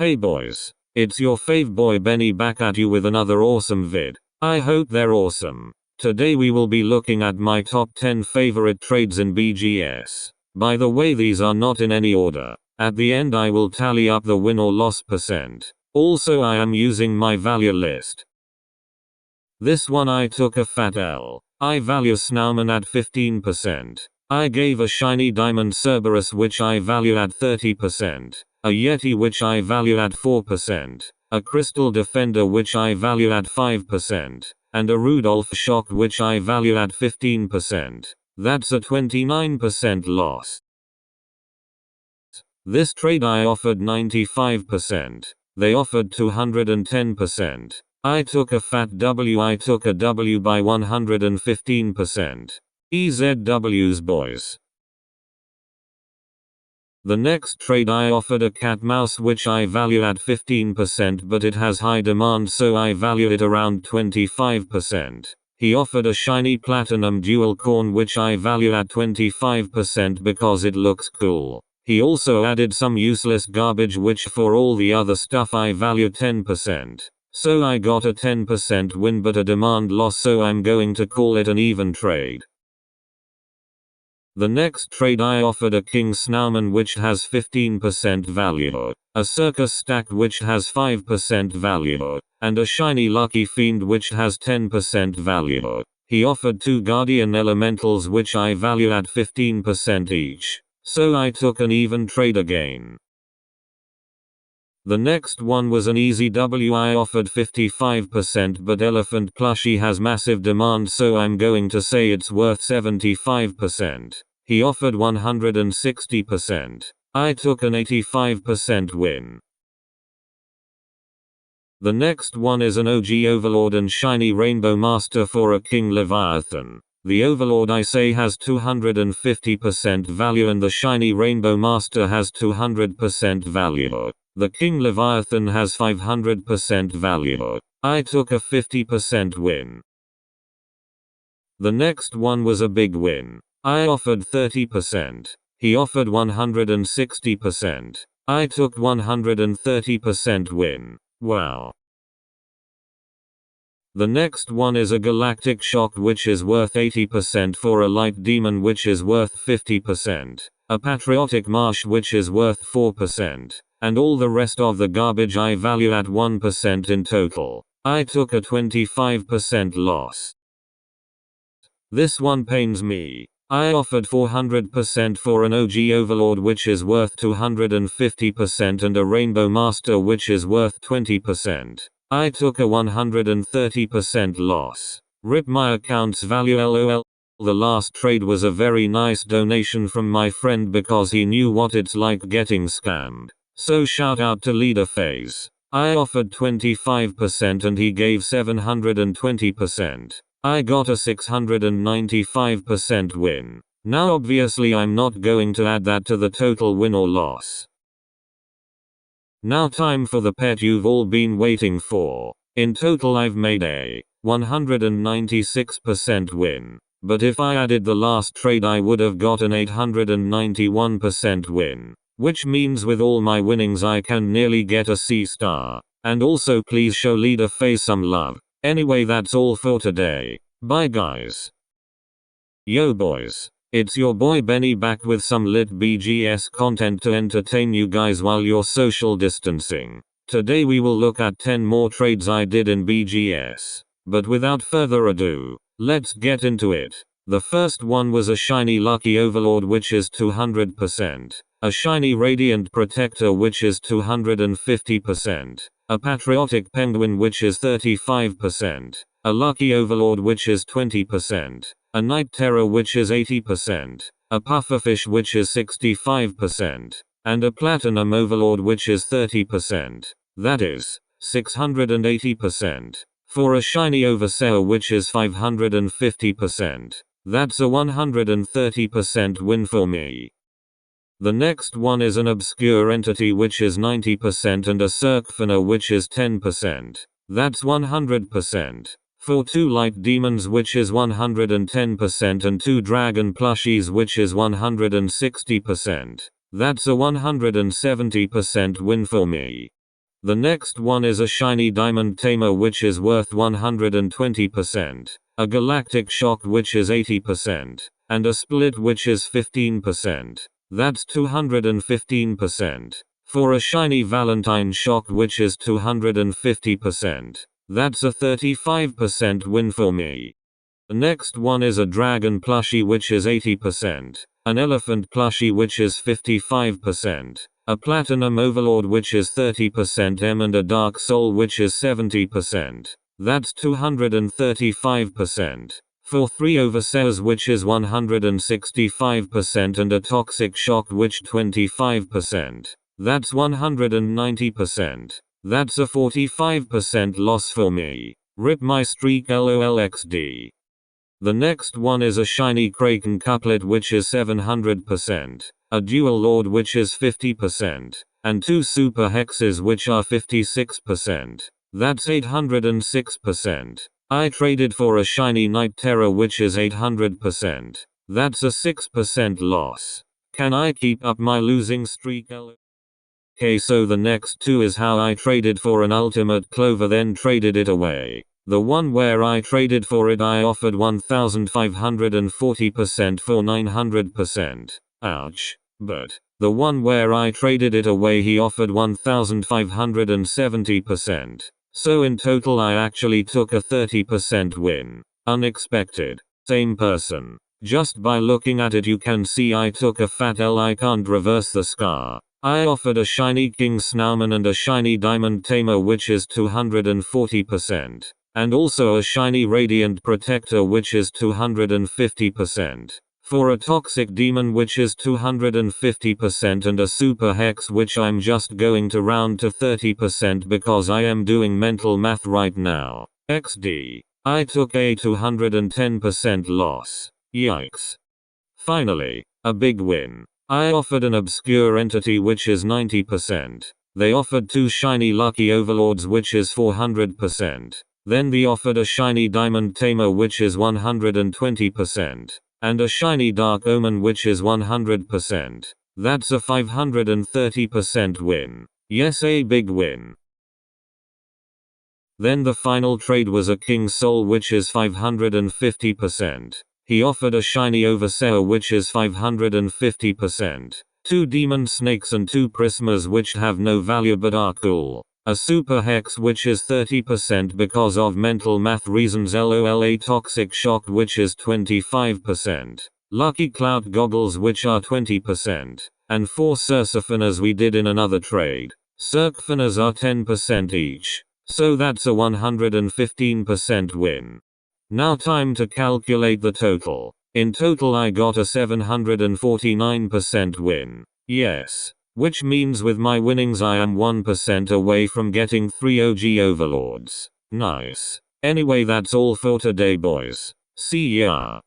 Hey boys, it's your fave boy Benny back at you with another awesome vid. I hope they're awesome. Today we will be looking at my top 10 favorite trades in BGS. By the way, these are not in any order. At the end I will tally up the win or loss percent. Also I am using my value list. This one I took a fat L. I value Snowman at 15%. I gave a shiny diamond Cerberus which I value at 30%. A Yeti which I value at 4%, a Crystal Defender which I value at 5%, and a Rudolph Shock which I value at 15%. That's a 29% loss. This trade I offered 95%. They offered 210%. I took a fat W. I took a W by 115%. EZWs boys. The next trade I offered a cat mouse which I value at 15%, but it has high demand so I value it around 25%. He offered a shiny platinum dual corn which I value at 25% because it looks cool. He also added some useless garbage which for all the other stuff I value 10%. So I got a 10% win but a demand loss, so I'm going to call it an even trade. The next trade I offered a King Snowman which has 15% value, a Circus Stack which has 5% value, and a shiny Lucky Fiend which has 10% value. He offered 2 Guardian Elementals which I value at 15% each. So I took an even trade again. The next one was an easy W. I offered 55% but Elephant Plushie has massive demand so I'm going to say it's worth 75%. He offered 160%. I took an 85% win. The next one is an OG Overlord and shiny Rainbow Master for a King Leviathan. The Overlord I say has 250% value and the shiny Rainbow Master has 200% value. The King Leviathan has 500% value. I took a 50% win. The next one was a big win. I offered 30%. He offered 160%. I took 130% win. Wow. The next one is a Galactic Shock which is worth 80% for a Light Demon which is worth 50%. A Patriotic Marsh which is worth 4%. And all the rest of the garbage I value at 1% in total. I took a 25% loss. This one pains me. I offered 400% for an OG Overlord which is worth 250% and a Rainbow Master which is worth 20%. I took a 130% loss. Rip my account's value LOL. The last trade was a very nice donation from my friend because he knew what it's like getting scammed. So shout out to Leader Phase. I offered 25% and he gave 720%. I got a 695% win. Now obviously I'm not going to add that to the total win or loss. Now time for the pet you've all been waiting for. In total I've made a 196% win. But if I added the last trade I would have got an 891% win. Which means with all my winnings I can nearly get a C star. And also please show Leader Phase some love. Anyway, that's all for today. Bye guys. Yo boys. It's your boy Benny back with some lit BGS content to entertain you guys while you're social distancing. Today we will look at 10 more trades I did in BGS. But without further ado, let's get into it. The first one was a shiny Lucky Overlord which is 200%. A shiny Radiant Protector which is 250%. A Patriotic Penguin which is 35%. A Lucky Overlord which is 20%. A Night Terror which is 80%. A Pufferfish which is 65%. And a Platinum Overlord which is 30%. That is 680%. For a shiny Overseer which is 550%. That's a 130% win for me. The next one is an obscure entity which is 90% and a Circfiner which is 10%. That's 100%. For 2 light demons which is 110% and 2 dragon plushies which is 160%. That's a 170% win for me. The next one is a shiny diamond tamer which is worth 120%, a galactic shock which is 80%, and a split which is 15%. That's 215%. For a shiny Valentine shock which is 250%. That's a 35% win for me. The next one is a dragon plushie which is 80%, an elephant plushie which is 55%, a platinum overlord which is 30% and a dark soul which is 70%. That's 235%. For 3 overseers which is 165% and a toxic shock which 25%. That's 190%. That's a 45% loss for me. Rip my streak LOLXD. The next one is a shiny Kraken couplet which is 700%, a dual lord which is 50%, and 2 super hexes which are 56%. That's 806%. I traded for a shiny Night Terror which is 800%. That's a 6% loss. Can I keep up my losing streak? Okay, so the next two is how I traded for an ultimate clover then traded it away. The one where I traded for it I offered 1540% for 900%. Ouch. But the one where I traded it away he offered 1570%. So in total I actually took a 30% win. Unexpected. Same person. Just by looking at it you can see I took a fat L. I can't reverse the scar. I offered a shiny King Snowman and a shiny Diamond Tamer which is 240%. And also a shiny Radiant Protector which is 250%. For a Toxic Demon which is 250% and a Super Hex which I'm just going to round to 30% because I am doing mental math right now. XD. I took a 210% loss. Yikes. Finally, a big win. I offered an obscure entity which is 90%. They offered 2 shiny Lucky Overlords which is 400%. Then they offered a shiny Diamond Tamer which is 120%. And a shiny Dark Omen which is 100%. That's a 530% win. Yes, a big win. Then the final trade was a King Soul which is 550%. He offered a shiny Overseer which is 550%. 2 Demon Snakes and 2 Prismas which have no value but are cool. A Super Hex which is 30% because of mental math reasons LOL, a Toxic Shock which is 25%. Lucky Cloud Goggles which are 20%. And 4 Sursifinners we did in another trade. Circfinners are 10% each. So that's a 115% win. Now time to calculate the total. In total I got a 749% win. Yes. Which means with my winnings I am 1% away from getting 3 OG Overlords. Nice. Anyway, that's all for today boys. See ya.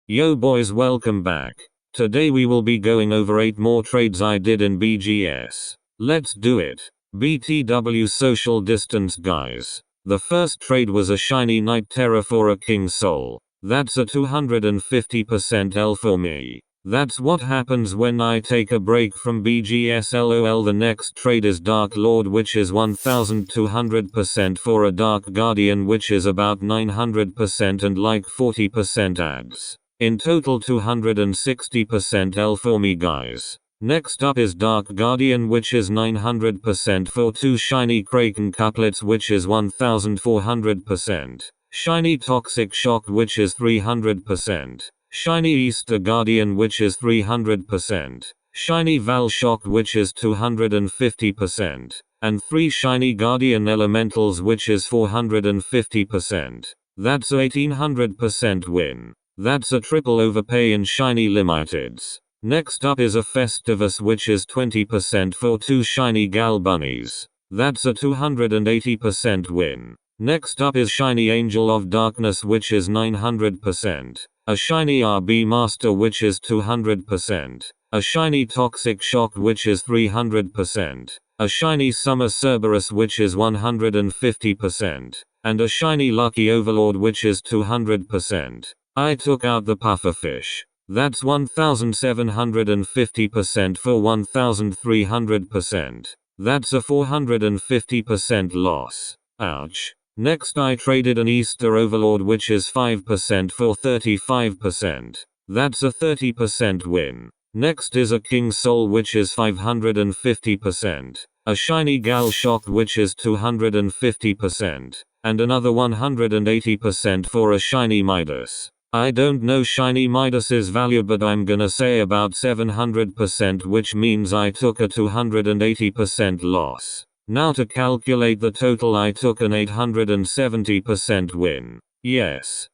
Yo boys, welcome back. Today we will be going over 8 more trades I did in BGS. Let's do it. BTW social distance guys. The first trade was a shiny Night Terror for a King Soul. That's a 250% L for me. That's what happens when I take a break from BGS LOL. The next trade is Dark Lord which is 1200% for a Dark Guardian which is about 900% and like 40% ads. In total 260% L for me guys. Next up is Dark Guardian which is 900% for 2 shiny Kraken couplets which is 1400%. Shiny Toxic Shock which is 300%. Shiny Easter Guardian which is 300%. Shiny Val Shock which is 250%. And 3 shiny Guardian Elementals which is 450%. That's a 1800% win. That's a triple overpay in shiny limiteds. Next up is a Festivus which is 20% for 2 shiny Gal Bunnies. That's a 280% win. Next up is shiny Angel of Darkness which is 900%. A shiny RB Master which is 200%. A shiny Toxic Shock which is 300%. A shiny Summer Cerberus which is 150%. And a shiny Lucky Overlord which is 200%. I took out the pufferfish. That's 1750% for 1300%. That's a 450% loss. Ouch. Next I traded an Easter Overlord which is 5% for 35%. That's a 30% win. Next is a King Soul which is 550%. A Shiny Galshock which is 250%. And another 180% for a Shiny Midas. I don't know Shiny Midas's value, but I'm gonna say about 700%, which means I took a 280% loss. Now to calculate the total, I took an 870% win. Yes.